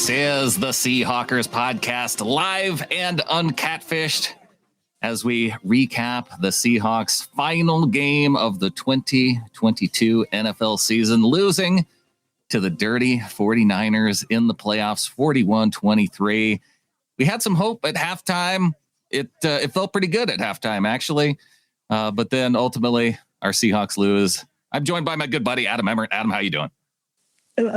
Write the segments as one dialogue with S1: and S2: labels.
S1: This is the Seahawkers podcast, live and uncatfished, as we recap the Seahawks' final game of the 2022 NFL season, losing to the dirty 49ers in the playoffs, 41-23. We had some hope at halftime. It felt pretty good at halftime, actually. But then ultimately, our Seahawks lose. I'm joined by my good buddy, Adam Emmert. Adam, how you doing?
S2: What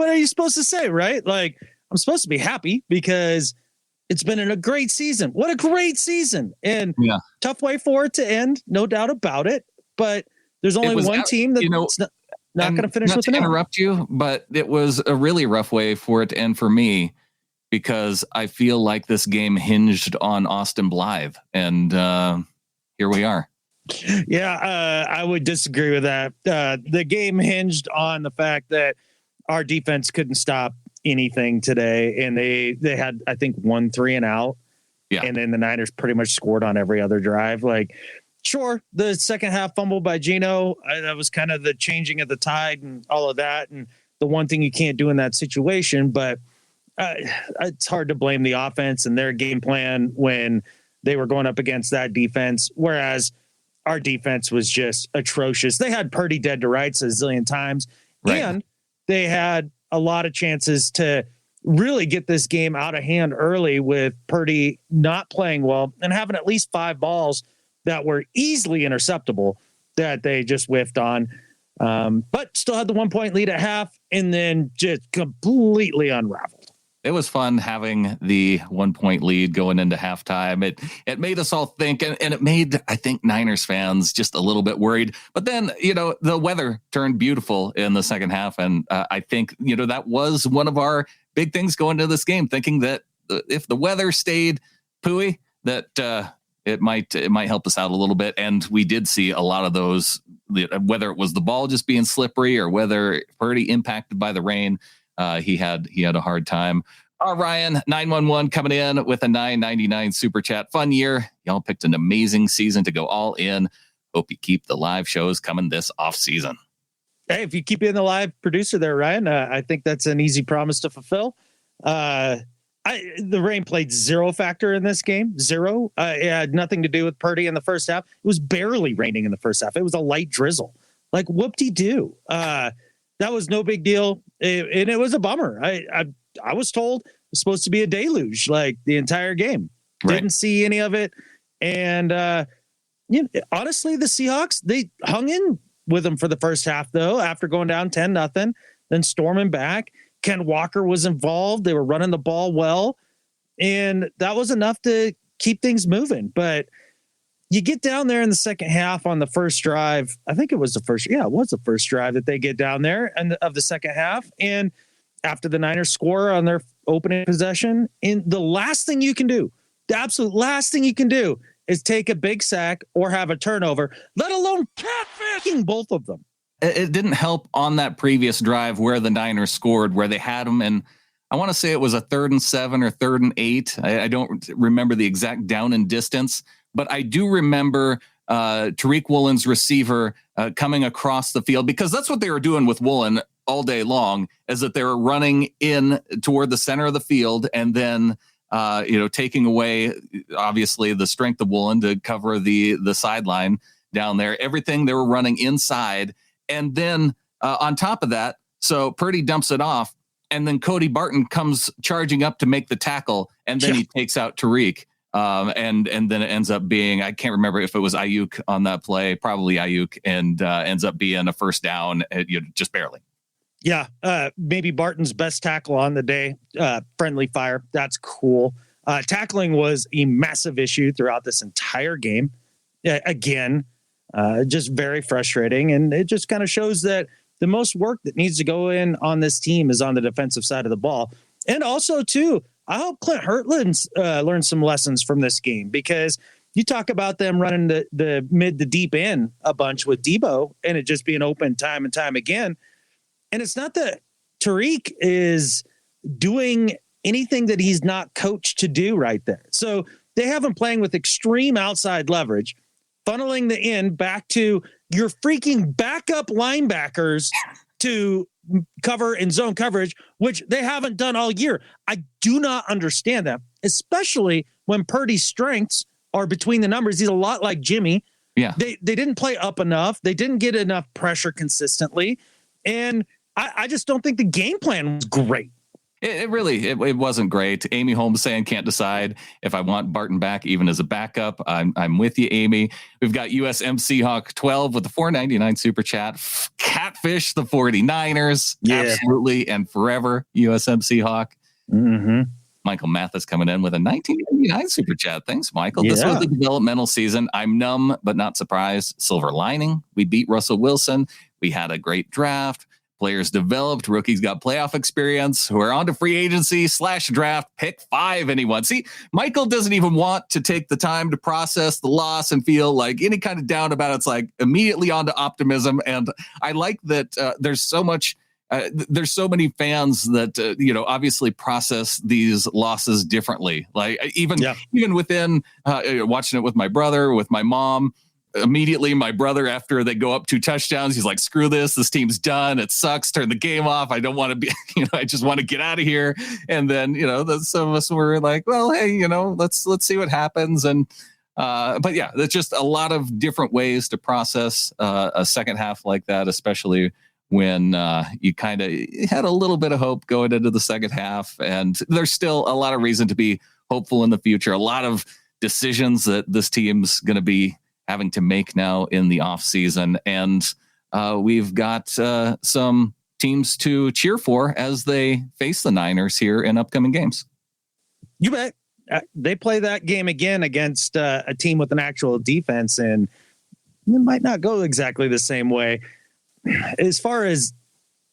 S2: are you supposed to say, right? Like, I'm supposed to be happy because it's been a great season. What a great season. And tough way for it to end, no doubt about it. But there's only one team that's not going to finish with an L.
S1: Interrupt you, but it was a really rough way for it to end for me because I feel like this game hinged on Austin Blythe. And here we are.
S2: Yeah, I would disagree with that. The game hinged on the fact that our defense couldn't stop anything today, and they had, I think, 1 3 and out. Yeah, and then the Niners pretty much scored on every other drive. Like, sure, the second half fumble by Geno, that was kind of the changing of the tide and all of that, and the one thing you can't do in that situation. But it's hard to blame the offense and their game plan when they were going up against that defense, whereas our defense was just atrocious. They had Purdy dead to rights a zillion times, and they had a lot of chances to really get this game out of hand early with Purdy not playing well and having at least 5 balls that were easily interceptable that they just whiffed on. But still had the 1-point lead at half and then just completely unraveled.
S1: It was fun having the 1-point lead going into halftime. It made us all think, and it made, I think, Niners fans just a little bit worried. But then, the weather turned beautiful in the second half. And I think, that was one of our big things going into this game, thinking that if the weather stayed pooey, that it might help us out a little bit. And we did see a lot of those, whether it was the ball just being slippery or whether Purdy impacted by the rain. He had a hard time. Ryan 911 coming in with a $9.99 super chat. Fun year. Y'all picked an amazing season to go all in. Hope you keep the live shows coming this off season.
S2: Hey, if you keep being the live producer there, Ryan, I think that's an easy promise to fulfill. The rain played zero factor in this game. Zero. It had nothing to do with Purdy in the first half. It was barely raining in the first half. It was a light drizzle. Like, whoop-de-doo. That was no big deal. And it was a bummer. I was told it was supposed to be a deluge, like the entire game. Right. Didn't see any of it. And honestly, the Seahawks, they hung in with them for the first half, though, after going down 10-0, then storming back. Ken Walker was involved. They were running the ball well. And that was enough to keep things moving. But you get down there in the second half on the first drive. I think it was the first. Yeah, it was the first drive that they get down there and of the second half. And after the Niners score on their opening possession, and the last thing you can do, the absolute last thing you can do is take a big sack or have a turnover, let alone catfishing both of them.
S1: It didn't help on that previous drive where the Niners scored, where they had them. And I want to say it was a 3rd and 7 or 3rd and 8. I don't remember the exact down and distance. But I do remember Tariq Woolen's receiver coming across the field, because that's what they were doing with Woolen all day long, is that they were running in toward the center of the field and then, taking away, obviously, the strength of Woolen to cover the sideline down there. Everything they were running inside. And then on top of that, so Purdy dumps it off, and then Cody Barton comes charging up to make the tackle, and then he takes out Tariq. And then it ends up being, I can't remember if it was Ayuk on that play, probably Ayuk, and ends up being a first down, just barely.
S2: Yeah, maybe Barton's best tackle on the day, friendly fire. That's cool. Tackling was a massive issue throughout this entire game. Again, just very frustrating. And it just kind of shows that the most work that needs to go in on this team is on the defensive side of the ball. And also, too, I hope Clint Hurtland's learned some lessons from this game, because you talk about them running the mid to deep end a bunch with Debo and it just being open time and time again. And it's not that Tariq is doing anything that he's not coached to do right there. So they have him playing with extreme outside leverage, funneling the end back to your freaking backup linebackers to cover and zone coverage, which they haven't done all year. I do not understand that, especially when Purdy's strengths are between the numbers. He's a lot like Jimmy.
S1: Yeah.
S2: They didn't play up enough. They didn't get enough pressure consistently. And I just don't think the game plan was great.
S1: It really wasn't great. Amy Holmes saying can't decide if I want Barton back even as a backup. I'm with you, Amy. We've got USMC Hawk 12 with the $4.99 super chat. Catfish the 49ers. Yeah. Absolutely and forever, USMC Hawk.
S2: Mm-hmm.
S1: Michael Mathis coming in with a $19.99 super chat. Thanks, Michael. Yeah. This was the developmental season. I'm numb, but not surprised. Silver lining. We beat Russell Wilson. We had a great draft. Players developed, rookies got playoff experience. We're on to free agency / draft, pick 5 anyone. See, Michael doesn't even want to take the time to process the loss and feel like any kind of doubt about it. It's like immediately on to optimism. And I like that there's so many fans that, obviously process these losses differently. Like even within watching it with my brother, with my mom, immediately my brother, after they go up 2 touchdowns, he's like, screw this team's done, it sucks, turn the game off, I don't want to be I just want to get out of here. And then some of us were like, well, hey, let's see what happens. And but yeah, there's just a lot of different ways to process a second half like that, especially when you kind of had a little bit of hope going into the second half. And there's still a lot of reason to be hopeful in the future, a lot of decisions that this team's going to be having to make now in the offseason. And we've got some teams to cheer for as they face the Niners here in upcoming games.
S2: You bet. They play that game again against a team with an actual defense, and it might not go exactly the same way. As far as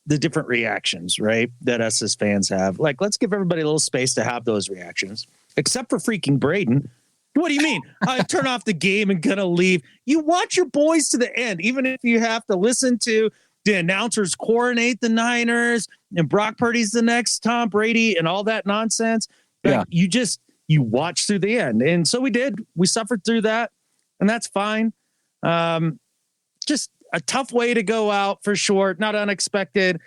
S2: the different reactions, right, that us as fans have, like, let's give everybody a little space to have those reactions, except for freaking Braden. What do you mean? I turn off the game and gonna leave. You watch your boys to the end, even if you have to listen to the announcers coronate the Niners and Brock Purdy's the next Tom Brady and all that nonsense. But you watch through the end. And so we did. We suffered through that, and that's fine. Just a tough way to go out for sure, not unexpected.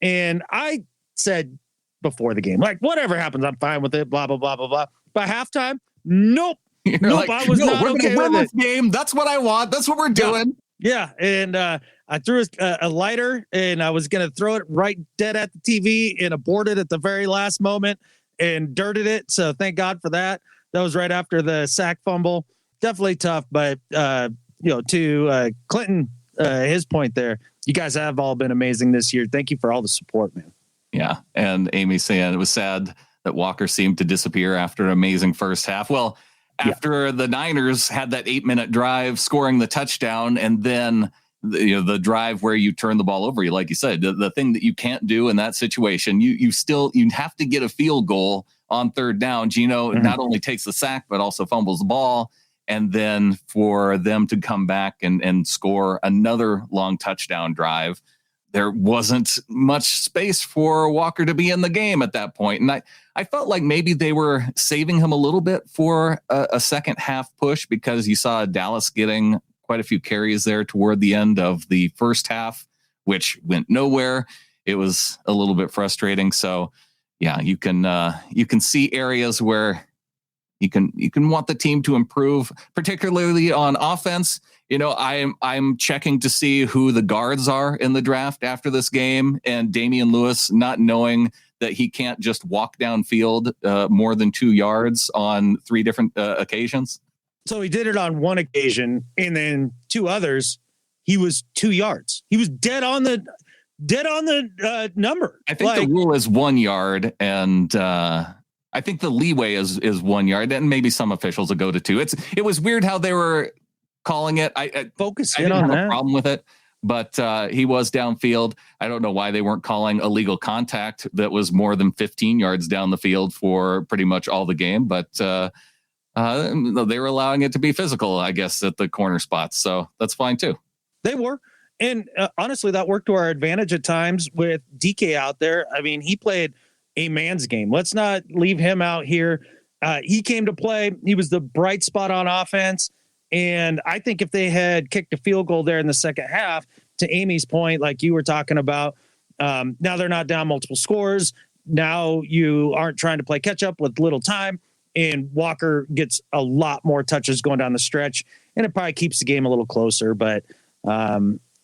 S2: And I said before the game, like, whatever happens, I'm fine with it, blah, blah, blah, blah, blah. By halftime, nope.
S1: Like, I was not okay with this game. That's what I want. That's what we're doing.
S2: Yeah. And I threw a lighter, and I was going to throw it right dead at the TV and aborted at the very last moment and dirted it. So thank God for that. That was right after the sack fumble. Definitely tough. But, to Clinton, his point there, you guys have all been amazing this year. Thank you for all the support, man. Yeah.
S1: And Amy saying it was sad that Walker seemed to disappear after an amazing first half. Well, after the Niners had that 8-minute drive scoring the touchdown, and then the drive where you turn the ball over, like you said, the thing that you can't do in that situation, you have to get a field goal on third down. Gino not only takes the sack, but also fumbles the ball. And then for them to come back and score another long touchdown drive, there wasn't much space for Walker to be in the game at that point. And I felt like maybe they were saving him a little bit for a second half push, because you saw Dallas getting quite a few carries there toward the end of the first half, which went nowhere. It was a little bit frustrating. So yeah, you can see areas where you can want the team to improve, particularly on offense. I'm checking to see who the guards are in the draft after this game, and Damian Lewis not knowing that he can't just walk downfield more than 2 yards on 3 different occasions.
S2: So he did it on one occasion, and then 2 others, he was 2 yards. He was dead on the number.
S1: I think the rule is 1 yard, and I think the leeway is 1 yard, and maybe some officials will go to 2. It was weird how they were calling it. I didn't have a problem with it, but he was downfield. I don't know why they weren't calling illegal contact that was more than 15 yards down the field for pretty much all the game, but they were allowing it to be physical, I guess, at the corner spots. So that's fine too.
S2: They were. And honestly, that worked to our advantage at times with DK out there. I mean, he played a man's game. Let's not leave him out here. He came to play. He was the bright spot on offense. And I think if they had kicked a field goal there in the second half, to Amy's point, like you were talking about, Now they're not down multiple scores. Now you aren't trying to play catch up with little time, and Walker gets a lot more touches going down the stretch, and it probably keeps the game a little closer, but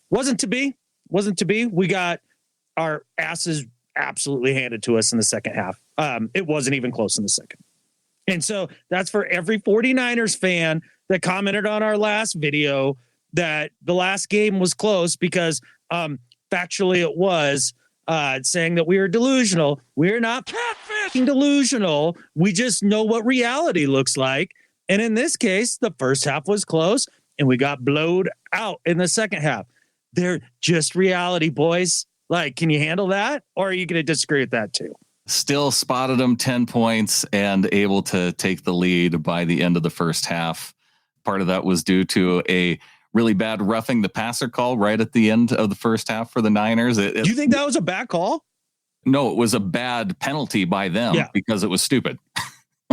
S2: wasn't to be. We got our asses absolutely handed to us in the second half. It wasn't even close in the second. And so that's for every 49ers fan that commented on our last video that the last game was close because factually it was, saying that we are delusional. We're not delusional. We just know what reality looks like. And in this case, the first half was close and we got blowed out in the second half. They're just reality, boys. Like, can you handle that? Or are you going to disagree with that too?
S1: Still spotted them 10 points and able to take the lead by the end of the first half. Part of that was due to a really bad roughing the passer call right at the end of the first half for the Niners. Do
S2: you think that was a bad call?
S1: No, it was a bad penalty by them because it was stupid.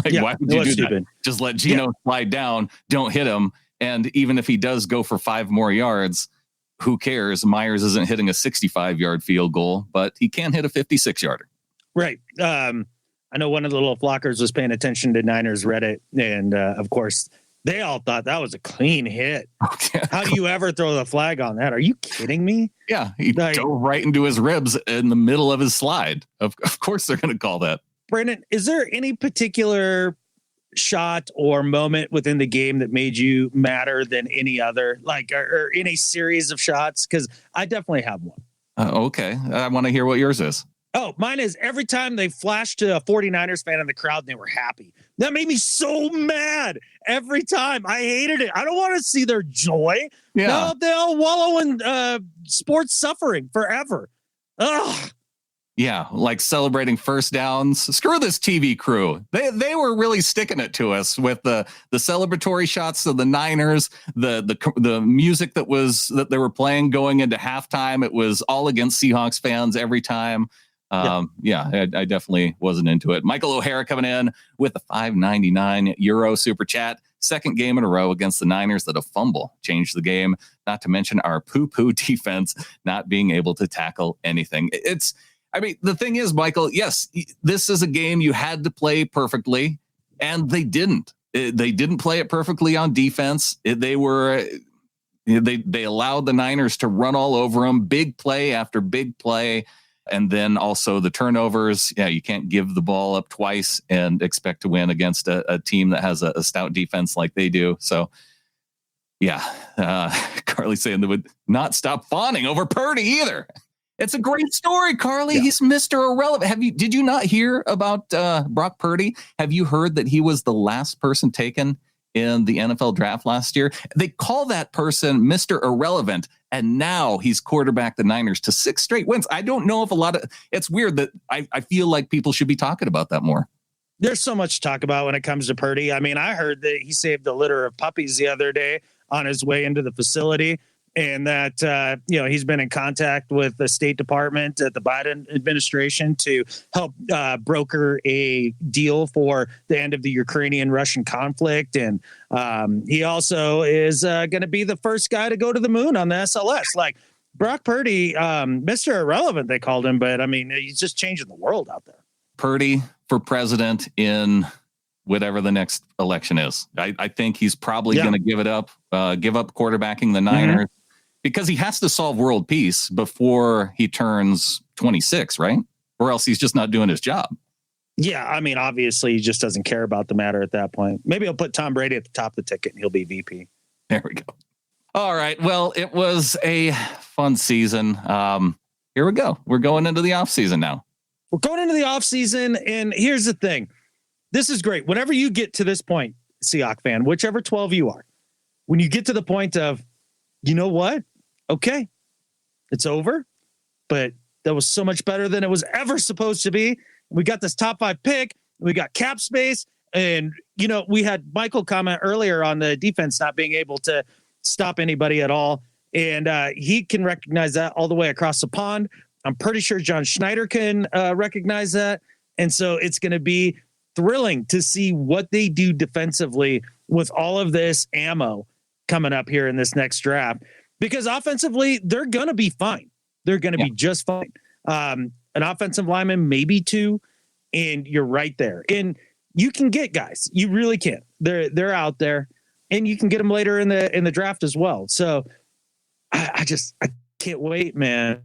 S1: Why would you do that? Just let Geno slide down, don't hit him. And even if he does go for 5 more yards, who cares? Myers isn't hitting a 65-yard field goal, but he can hit a 56-yarder. Right.
S2: I know one of the little flockers was paying attention to Niners Reddit, and of course, they all thought that was a clean hit. Okay. How do you ever throw the flag on that? Are you kidding me?
S1: Yeah, he dove right into his ribs in the middle of his slide. Of course they're going to call that.
S2: Brandon, is there any particular shot or moment within the game that made you madder than any other, like, or any series of shots? Because I definitely have one.
S1: Okay, I want to hear what yours is.
S2: Oh, mine is every time they flashed to a 49ers fan in the crowd and they were happy. That made me so mad every time. I hated it. I don't want to see their joy. Yeah. No, they'll wallow in sports suffering forever. Ugh.
S1: Yeah, like celebrating first downs. Screw this TV crew. They were really sticking it to us with the celebratory shots of the Niners, the music that they were playing going into halftime. It was all against Seahawks fans every time. I definitely wasn't into it. Michael O'Hara coming in with a €5.99 super chat. Second game in a row against the Niners that a fumble changed the game. Not to mention our poo-poo defense not being able to tackle anything. The thing is, Michael, yes, this is a game you had to play perfectly, and they didn't. They didn't play it perfectly on defense. They allowed the Niners to run all over them, big play after big play. And then also the turnovers. Yeah, you can't give the ball up twice and expect to win against a team that has a stout defense like they do. So, yeah, Carly saying they would not stop fawning over Purdy either. It's a great story, Carly. Yeah. He's Mr. Irrelevant. Did you not hear about Brock Purdy? Have you heard that he was the last person taken in the NFL draft last year? They call that person Mr. Irrelevant, and now he's quarterbacked the Niners to 6 straight wins. I don't know if it's weird that I feel like people should be talking about that more.
S2: There's so much to talk about when it comes to Purdy. I mean, I heard that he saved a litter of puppies the other day on his way into the facility, and that, he's been in contact with the State Department at the Biden administration to help broker a deal for the end of the Ukrainian-Russian conflict. And he also is going to be the first guy to go to the moon on the SLS. Like, Brock Purdy, Mr. Irrelevant, they called him, but I mean, he's just changing the world out there.
S1: Purdy for president in whatever the next election is. I think he's probably going to give up quarterbacking the Niners. Because he has to solve world peace before he turns 26, right? Or else he's just not doing his job.
S2: Yeah, I mean, obviously, he just doesn't care about the matter at that point. Maybe he'll put Tom Brady at the top of the ticket and he'll be VP.
S1: There we go. All right. Well, it was a fun season. Here we go. We're going into the offseason now.
S2: We're going into the offseason, and here's the thing. This is great. Whenever you get to this point, Seahawks fan, whichever 12 you are, when you get to the point of, you know what? Okay, it's over, but that was so much better than it was ever supposed to be. We got this top 5 pick. We got cap space. And, we had Michael comment earlier on the defense not being able to stop anybody at all. And he can recognize that all the way across the pond. I'm pretty sure John Schneider can recognize that. And so it's going to be thrilling to see what they do defensively with all of this ammo coming up here in this next draft. Because offensively, they're going to be fine. They're going to be just fine. an offensive lineman, maybe 2, and you're right there. And you can get guys. You really can. They're out there, and you can get them later in the draft as well. So I can't wait, man.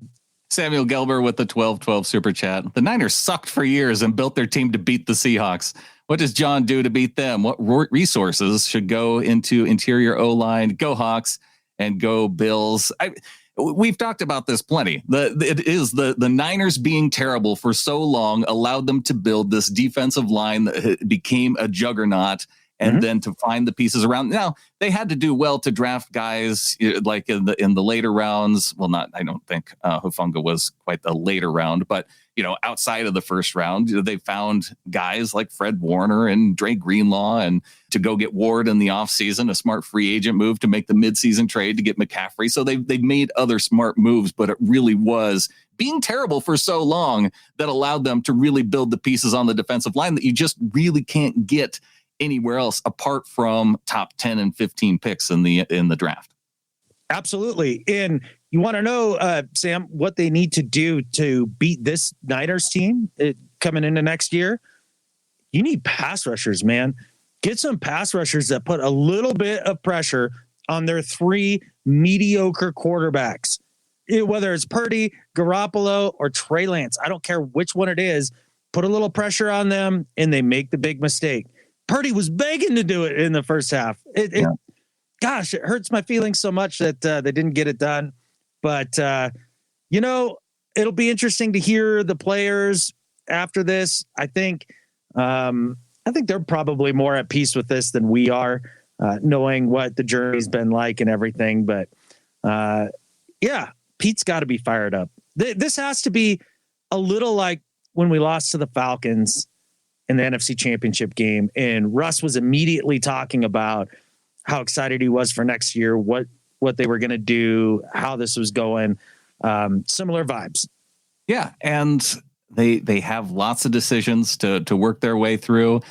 S1: Samuel Gelber with the 12-12 super chat. The Niners sucked for years and built their team to beat the Seahawks. What does John do to beat them? What resources should go into interior O-line? Go Hawks and go Bills. We've talked about this plenty. The Niners being terrible for so long allowed them to build this defensive line that became a juggernaut, and then to find the pieces around. Now they had to do well to draft guys like in the later rounds. Well, I don't think Hufanga was quite the later round, but outside of the first round, they found guys like Fred Warner and Dre Greenlaw, and to go get Ward in the offseason, a smart free agent move to make the midseason trade to get McCaffrey. So they've made other smart moves, but it really was being terrible for so long that allowed them to really build the pieces on the defensive line that you just really can't get anywhere else apart from top 10 and 15 picks in the draft.
S2: Absolutely. And you want to know, Sam, what they need to do to beat this Niners team coming into next year? You need pass rushers, man. Get some pass rushers that put a little bit of pressure on their 3 mediocre quarterbacks. Whether it's Purdy, Garoppolo, or Trey Lance, I don't care which one it is. Put a little pressure on them, and they make the big mistake. Purdy was begging to do it in the first half. Gosh, it hurts my feelings so much that they didn't get it done. But, it'll be interesting to hear the players after this. I think they're probably more at peace with this than we are, knowing what the journey's been like and everything. But, Pete's got to be fired up. This has to be a little like when we lost to the Falcons in the NFC Championship game, and Russ was immediately talking about how excited he was for next year, what they were going to do, how this was going. Similar vibes.
S1: Yeah, and they have lots of decisions to work their way through.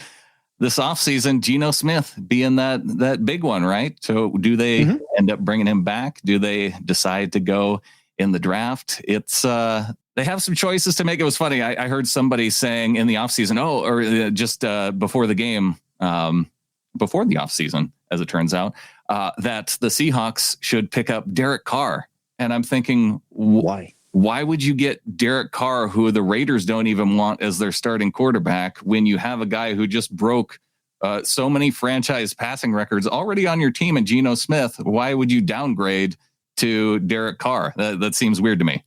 S1: This offseason, Geno Smith being that big one, right? So do they end up bringing him back? Do they decide to go in the draft? It's they have some choices to make. It was funny. I heard somebody saying in the offseason, just before the game, before the offseason, as it turns out, that the Seahawks should pick up Derek Carr. And I'm thinking,
S2: why?
S1: Why would you get Derek Carr, who the Raiders don't even want as their starting quarterback, when you have a guy who just broke so many franchise passing records already on your team and Geno Smith? Why would you downgrade to Derek Carr? That seems weird to me.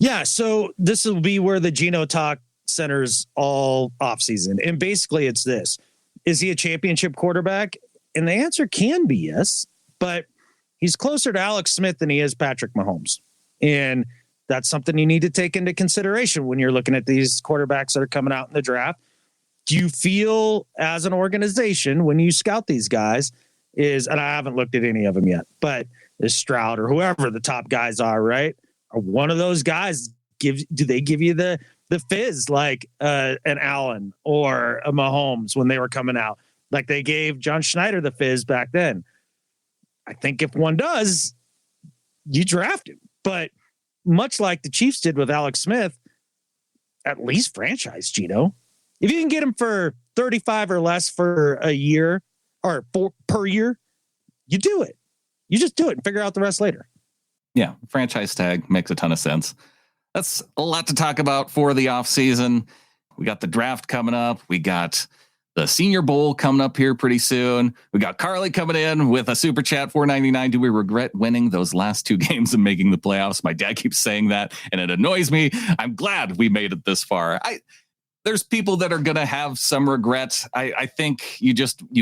S2: Yeah, so this will be where the Geno talk centers all offseason. And basically it's this. Is he a championship quarterback? And the answer can be yes, but he's closer to Alex Smith than he is Patrick Mahomes. And that's something you need to take into consideration when you're looking at these quarterbacks that are coming out in the draft. Do you feel as an organization when you scout these guys and I haven't looked at any of them yet, but is Stroud or whoever the top guys are, right? Or one of those guys do they give you the fizz like an Allen or a Mahomes when they were coming out, like they gave John Schneider the fizz back then? I think if one does, you draft him. But much like the Chiefs did with Alex Smith, at least franchise Geno. If you can get him for 35 or less for a year or per year, you do it. You just do it and figure out the rest later.
S1: Yeah, franchise tag makes a ton of sense. That's a lot to talk about for the offseason. We got the draft coming up. We got the Senior Bowl coming up here pretty soon. We got Carly coming in with a super chat, $4.99. Do we regret winning those last 2 games and making the playoffs? My dad keeps saying that, and it annoys me. I'm glad we made it this far. There's people that are going to have some regret. I think you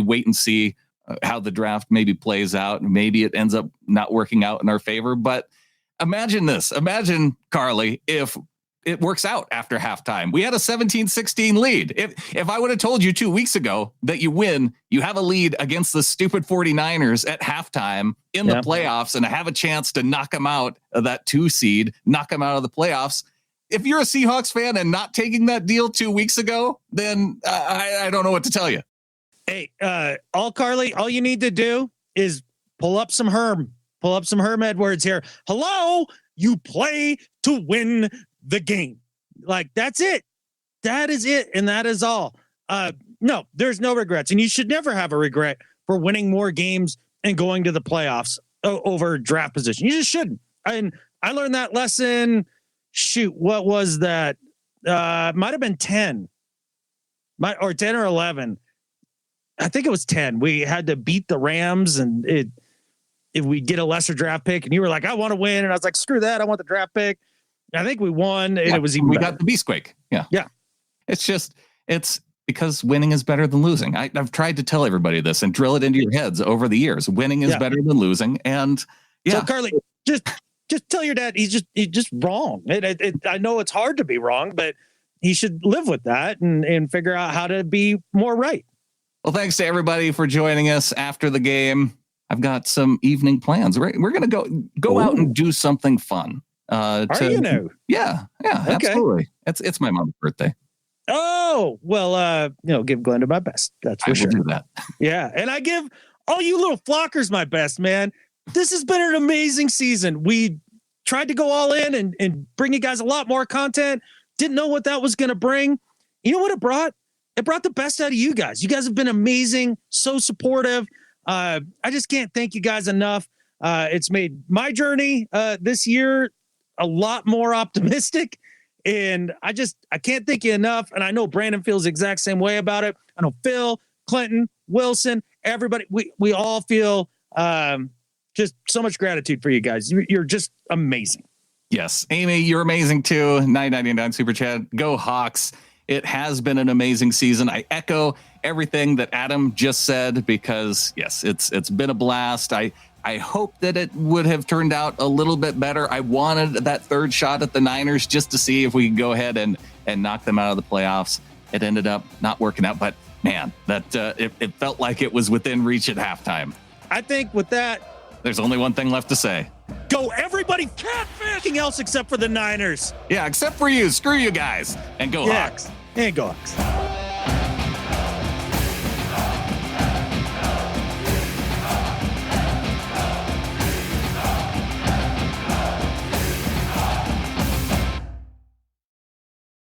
S1: wait and see how the draft maybe plays out. Maybe it ends up not working out in our favor. But imagine this. Imagine, Carly, if it works out after halftime. We had a 17-16 lead. If I would have told you 2 weeks ago that you win, you have a lead against the stupid 49ers at halftime in the playoffs and have a chance to knock them out of that 2 seed, knock them out of the playoffs. If you're a Seahawks fan and not taking that deal 2 weeks ago, then I don't know what to tell you.
S2: Hey, Carly, all you need to do is pull up some Herm Edwards here. Hello, you play to win the game. Like, that's it. That is it. And that is all. No, there's no regrets. And you should never have a regret for winning more games and going to the playoffs over draft position. You just shouldn't. And I learned that lesson. Shoot, what was that? Might have been 10. Or 10 or 11. I think it was 10. We had to beat the Rams, and if we get a lesser draft pick, and you were like, I want to win. And I was like, screw that. I want the draft pick. I think we won, and it was even
S1: we
S2: better.
S1: Got the Beastquake. Yeah.
S2: Yeah.
S1: It's because winning is better than losing. I've tried to tell everybody this and drill it into your heads over the years. Winning is better than losing. And
S2: So Carly, just tell your dad he's just wrong. I know it's hard to be wrong, but he should live with that and figure out how to be more right.
S1: Well, thanks to everybody for joining us after the game. I've got some evening plans. We're going to go out and do something fun.
S2: Are you know?
S1: Yeah, okay. Absolutely. It's my mom's birthday.
S2: Oh, well, give Glenda my best. That's for sure.
S1: I will do that.
S2: Yeah. And I give all you little flockers my best, man. This has been an amazing season. We tried to go all in and bring you guys a lot more content. Didn't know what that was going to bring. You know what it brought? It brought the best out of you guys. You guys have been amazing, so supportive. I just can't thank you guys enough. It's made my journey this year a lot more optimistic. And I can't thank you enough. And I know Brandon feels the exact same way about it. I know Phil, Clinton, Wilson, everybody, we all feel just so much gratitude for you guys. You're just amazing.
S1: Yes. Amy, you're amazing too. $9.99 super chat. Go Hawks. It has been an amazing season. I echo everything that Adam just said because yes, it's been a blast. I hope that it would have turned out a little bit better. I wanted that third shot at the Niners just to see if we could go ahead and knock them out of the playoffs. It ended up not working out, but man, that it felt like it was within reach at halftime.
S2: I think with that,
S1: there's only one thing left to say.
S2: Go everybody catfishing else except for the Niners.
S1: Yeah, except for you. Screw you guys. And go Hawks.
S2: And go Hawks.